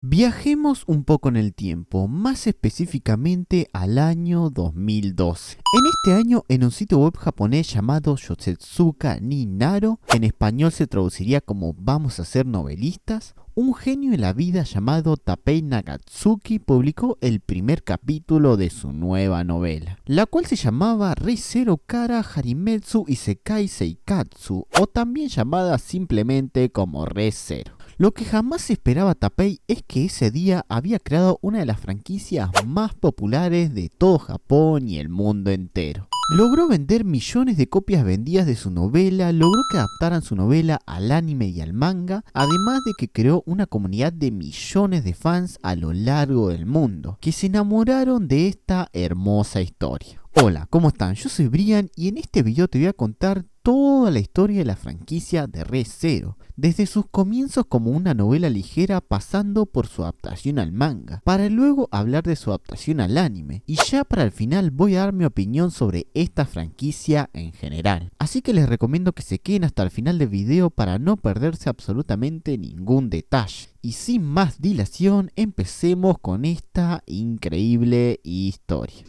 Viajemos un poco en el tiempo, más específicamente al año 2012. En este año, en un sitio web japonés llamado Yosetsuka ni Naro, en español se traduciría como Vamos a ser novelistas, un genio en la vida llamado Tapei Nagatsuki publicó el primer capítulo de su nueva novela, la cual se llamaba Re:Zero Kara Harimetsu Isekai Seikatsu, o también llamada simplemente como Re:Zero. Lo que jamás esperaba Tapei es que ese día había creado una de las franquicias más populares de todo Japón y el mundo entero. Logró vender millones de copias vendidas de su novela, logró que adaptaran su novela al anime y al manga, además de que creó una comunidad de millones de fans a lo largo del mundo, que se enamoraron de esta hermosa historia. Hola, ¿cómo están? Yo soy Brian y en este video te voy a contar toda la historia de la franquicia de Re:Zero, desde sus comienzos como una novela ligera pasando por su adaptación al manga, para luego hablar de su adaptación al anime, y ya para el final voy a dar mi opinión sobre esta franquicia en general. Así que les recomiendo que se queden hasta el final del video para no perderse absolutamente ningún detalle. Y sin más dilación, empecemos con esta increíble historia.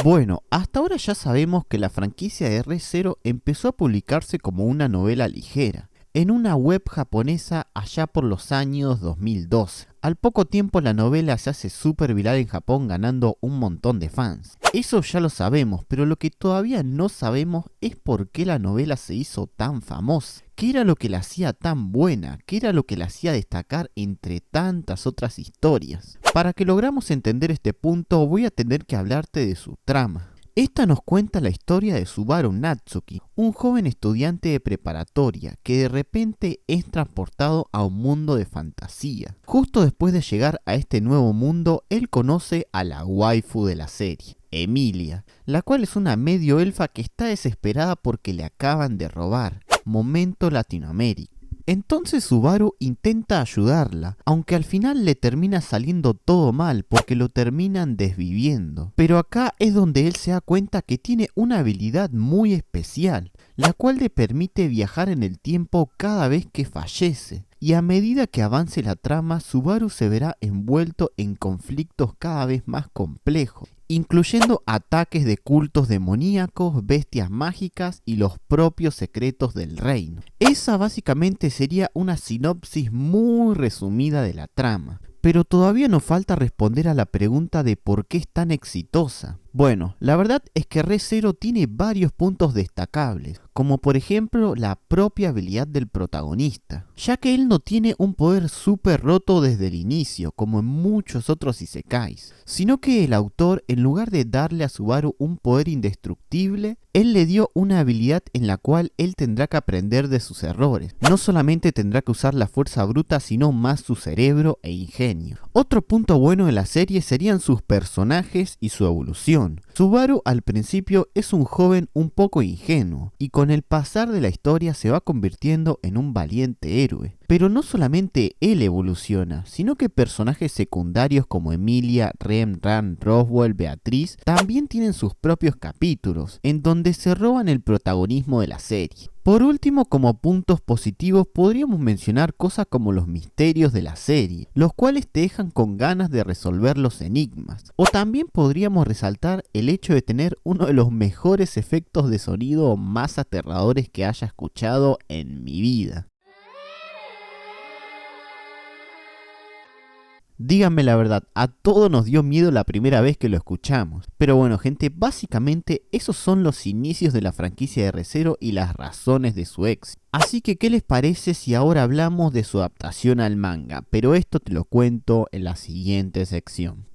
Bueno, hasta ahora ya sabemos que la franquicia de Re:Zero empezó a publicarse como una novela ligera, en una web japonesa allá por los años 2012. Al poco tiempo la novela se hace súper viral en Japón ganando un montón de fans. Eso ya lo sabemos, pero lo que todavía no sabemos es por qué la novela se hizo tan famosa. ¿Qué era lo que la hacía tan buena? ¿Qué era lo que la hacía destacar entre tantas otras historias? Para que logramos entender este punto voy a tener que hablarte de su trama. Esta nos cuenta la historia de Subaru Natsuki, un joven estudiante de preparatoria que de repente es transportado a un mundo de fantasía. Justo después de llegar a este nuevo mundo, él conoce a la waifu de la serie, Emilia, la cual es una medio elfa que está desesperada porque le acaban de robar. Momento Latinoamérica. Entonces Subaru intenta ayudarla, aunque al final le termina saliendo todo mal porque lo terminan desviviendo. Pero acá es donde él se da cuenta que tiene una habilidad muy especial, la cual le permite viajar en el tiempo cada vez que fallece. Y a medida que avance la trama, Subaru se verá envuelto en conflictos cada vez más complejos, incluyendo ataques de cultos demoníacos, bestias mágicas y los propios secretos del reino. Esa básicamente sería una sinopsis muy resumida de la trama, pero todavía nos falta responder a la pregunta de por qué es tan exitosa. Bueno, la verdad es que Re:Zero tiene varios puntos destacables, como por ejemplo la propia habilidad del protagonista, ya que él no tiene un poder súper roto desde el inicio, como en muchos otros isekais, sino que el autor, en lugar de darle a Subaru un poder indestructible, él le dio una habilidad en la cual él tendrá que aprender de sus errores. No solamente tendrá que usar la fuerza bruta, sino más su cerebro e ingenio. Otro punto bueno de la serie serían sus personajes y su evolución. Subaru al principio es un joven un poco ingenuo, y con el pasar de la historia se va convirtiendo en un valiente héroe. Pero no solamente él evoluciona, sino que personajes secundarios como Emilia, Rem, Ran, Roswell, Beatriz también tienen sus propios capítulos, en donde se roban el protagonismo de la serie. Por último, como puntos positivos podríamos mencionar cosas como los misterios de la serie, los cuales te dejan con ganas de resolver los enigmas. O también podríamos resaltar el hecho de tener uno de los mejores efectos de sonido más aterradores que haya escuchado en mi vida. Díganme la verdad, a todos nos dio miedo la primera vez que lo escuchamos. Pero bueno gente, básicamente esos son los inicios de la franquicia de Re:Zero y las razones de su éxito. Así que ¿qué les parece si ahora hablamos de su adaptación al manga? Pero esto te lo cuento en la siguiente sección.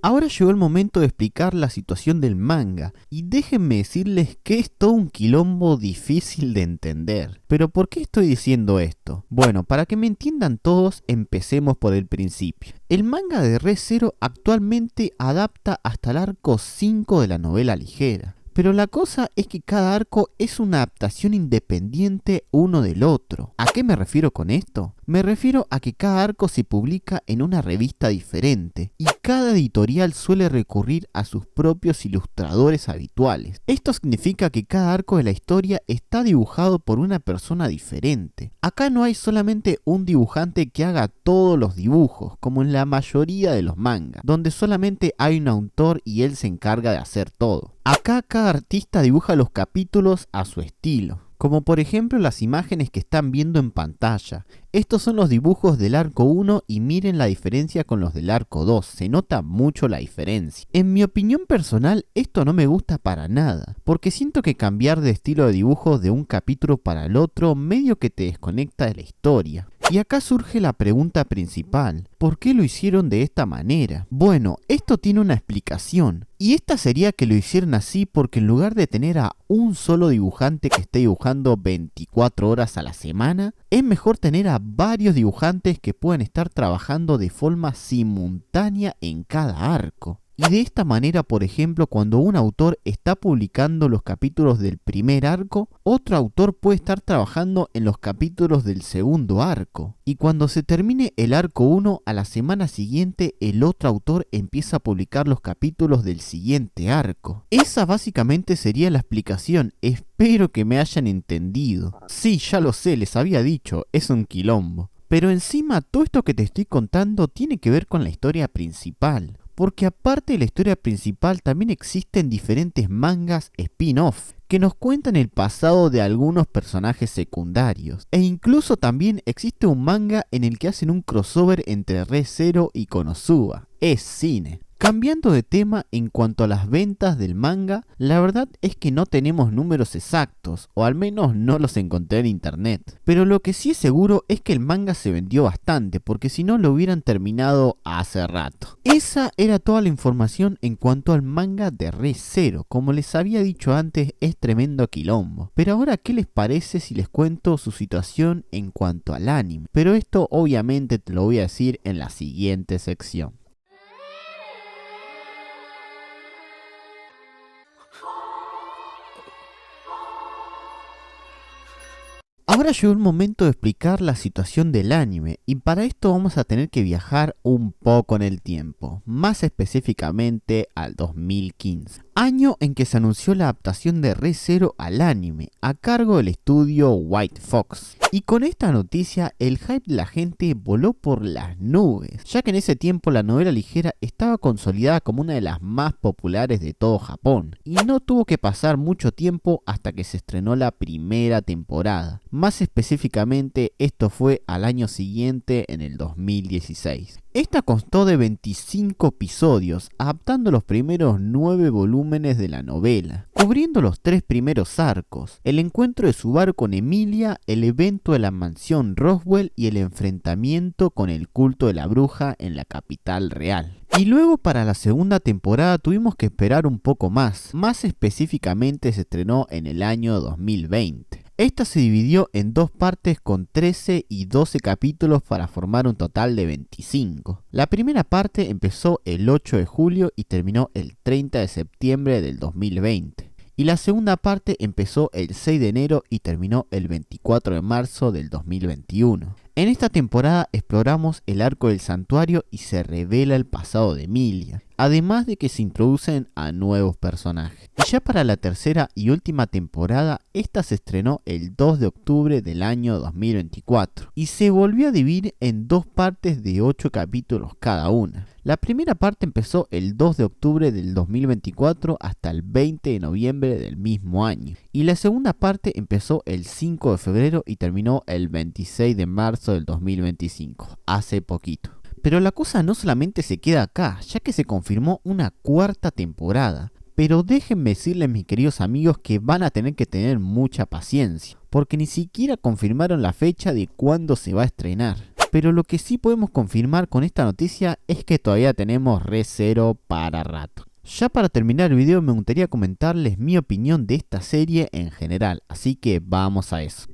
Ahora llegó el momento de explicar la situación del manga, y déjenme decirles que es todo un quilombo difícil de entender. ¿Pero por qué estoy diciendo esto? Bueno, para que me entiendan todos, empecemos por el principio. El manga de Re:Zero actualmente adapta hasta el arco 5 de la novela ligera, Pero la cosa es que cada arco es una adaptación independiente uno del otro. ¿A qué me refiero con esto? Me refiero a que cada arco se publica en una revista diferente y cada editorial suele recurrir a sus propios ilustradores habituales. Esto significa que cada arco de la historia está dibujado por una persona diferente. Acá no hay solamente un dibujante que haga todos los dibujos, como en la mayoría de los mangas, donde solamente hay un autor y él se encarga de hacer todo. Acá cada artista dibuja los capítulos a su estilo, como por ejemplo las imágenes que están viendo en pantalla. Estos son los dibujos del arco 1 y miren la diferencia con los del arco 2, se nota mucho la diferencia. En mi opinión personal esto no me gusta para nada, porque siento que cambiar de estilo de dibujo de un capítulo para el otro medio que te desconecta de la historia. Y acá surge la pregunta principal, ¿por qué lo hicieron de esta manera? Bueno, esto tiene una explicación, y esta sería que lo hicieron así porque en lugar de tener a un solo dibujante que esté dibujando 24 horas a la semana, es mejor tener a varios dibujantes que puedan estar trabajando de forma simultánea en cada arco. Y de esta manera, por ejemplo, cuando un autor está publicando los capítulos del primer arco, otro autor puede estar trabajando en los capítulos del segundo arco. Y cuando se termine el arco 1, a la semana siguiente el otro autor empieza a publicar los capítulos del siguiente arco. Esa básicamente sería la explicación. Espero que me hayan entendido. Sí, ya lo sé, les había dicho, es un quilombo. Pero encima todo esto que te estoy contando tiene que ver con la historia principal. Porque aparte de la historia principal también existen diferentes mangas spin-off que nos cuentan el pasado de algunos personajes secundarios. E incluso también existe un manga en el que hacen un crossover entre Re:Zero y Konosuba. Es cine. Cambiando de tema, en cuanto a las ventas del manga, la verdad es que no tenemos números exactos, o al menos no los encontré en internet. Pero lo que sí es seguro es que el manga se vendió bastante, porque si no lo hubieran terminado hace rato. Esa era toda la información en cuanto al manga de Re:Zero. Como les había dicho antes, es tremendo quilombo. Pero ahora, ¿qué les parece si les cuento su situación en cuanto al anime? Pero esto obviamente te lo voy a decir en la siguiente sección. Ahora llegó el momento de explicar la situación del anime, y para esto vamos a tener que viajar un poco en el tiempo, más específicamente al 2015, año en que se anunció la adaptación de Re:Zero al anime, a cargo del estudio White Fox. Y con esta noticia el hype de la gente voló por las nubes, ya que en ese tiempo la novela ligera estaba consolidada como una de las más populares de todo Japón, y no tuvo que pasar mucho tiempo hasta que se estrenó la primera temporada. Más específicamente, esto fue al año siguiente, en el 2016. Esta constó de 25 episodios, adaptando los primeros 9 volúmenes de la novela, cubriendo los 3 primeros arcos: el encuentro de Subaru con Emilia, el evento de la mansión Roswell y el enfrentamiento con el culto de la bruja en la capital real. Y luego para la segunda temporada tuvimos que esperar un poco más específicamente se estrenó en el año 2020. Esta se dividió en dos partes con 13 y 12 capítulos para formar un total de 25. La primera parte empezó el 8 de julio y terminó el 30 de septiembre del 2020. Y la segunda parte empezó el 6 de enero y terminó el 24 de marzo del 2021. En esta temporada exploramos el arco del santuario y se revela el pasado de Emilia, además de que se introducen a nuevos personajes. Y ya para la tercera y última temporada, esta se estrenó el 2 de octubre del año 2024 y se volvió a dividir en dos partes de 8 capítulos cada una. La primera parte empezó el 2 de octubre del 2024 hasta el 20 de noviembre del mismo año, y la segunda parte empezó el 5 de febrero y terminó el 26 de marzo del 2025, hace poquito. Pero la cosa no solamente se queda acá, ya que se confirmó una cuarta temporada. Pero déjenme decirles, mis queridos amigos, que van a tener que tener mucha paciencia, porque ni siquiera confirmaron la fecha de cuándo se va a estrenar. Pero lo que sí podemos confirmar con esta noticia es que todavía tenemos Re:Zero para rato. Ya para terminar el video me gustaría comentarles mi opinión de esta serie en general, así que vamos a eso.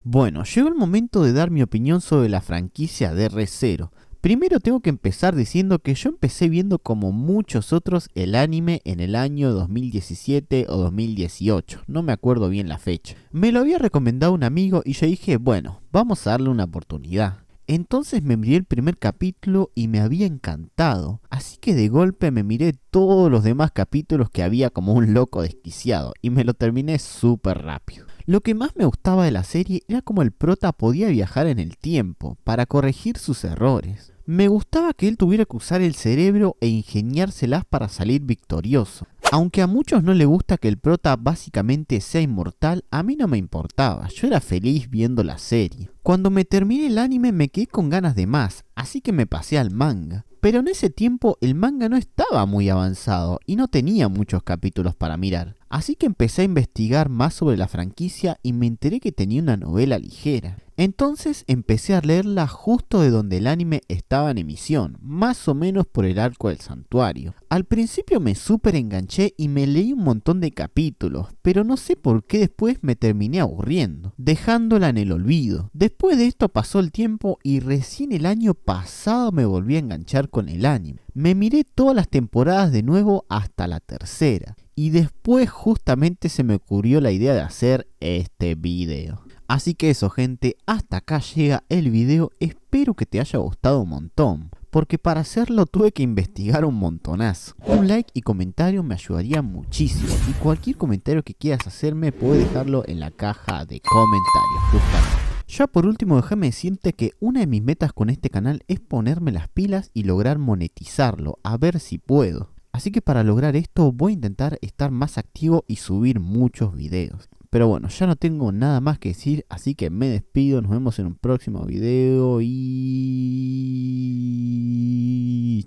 Bueno, llegó el momento de dar mi opinión sobre la franquicia de Re:Zero. Primero tengo que empezar diciendo que yo empecé viendo como muchos otros el anime en el año 2017 o 2018, no me acuerdo bien la fecha. Me lo había recomendado un amigo y yo dije, bueno, vamos a darle una oportunidad. Entonces me miré el primer capítulo y me había encantado, así que de golpe me miré todos los demás capítulos que había como un loco desquiciado y me lo terminé súper rápido. Lo que más me gustaba de la serie era como el prota podía viajar en el tiempo para corregir sus errores. Me gustaba que él tuviera que usar el cerebro e ingeniárselas para salir victorioso. Aunque a muchos no le gusta que el prota básicamente sea inmortal, a mí no me importaba, yo era feliz viendo la serie. Cuando me terminé el anime me quedé con ganas de más, así que me pasé al manga. Pero en ese tiempo el manga no estaba muy avanzado y no tenía muchos capítulos para mirar. Así que empecé a investigar más sobre la franquicia y me enteré que tenía una novela ligera. Entonces empecé a leerla justo de donde el anime estaba en emisión, más o menos por el arco del santuario. Al principio me súper enganché y me leí un montón de capítulos, pero no sé por qué después me terminé aburriendo, dejándola en el olvido. Después de esto pasó el tiempo y recién el año pasado me volví a enganchar con el anime. Me miré todas las temporadas de nuevo hasta la tercera. Y después justamente se me ocurrió la idea de hacer este video. Así que eso, gente, hasta acá llega el video, espero que te haya gustado un montón, porque para hacerlo tuve que investigar un montonazo. Un like y comentario me ayudaría muchísimo, y cualquier comentario que quieras hacerme puedes dejarlo en la caja de comentarios, justamente. Ya por último, déjame decirte que una de mis metas con este canal es ponerme las pilas y lograr monetizarlo, a ver si puedo. Así que para lograr esto voy a intentar estar más activo y subir muchos videos. Pero bueno, ya no tengo nada más que decir, así que me despido, nos vemos en un próximo video y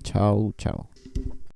chao, chao.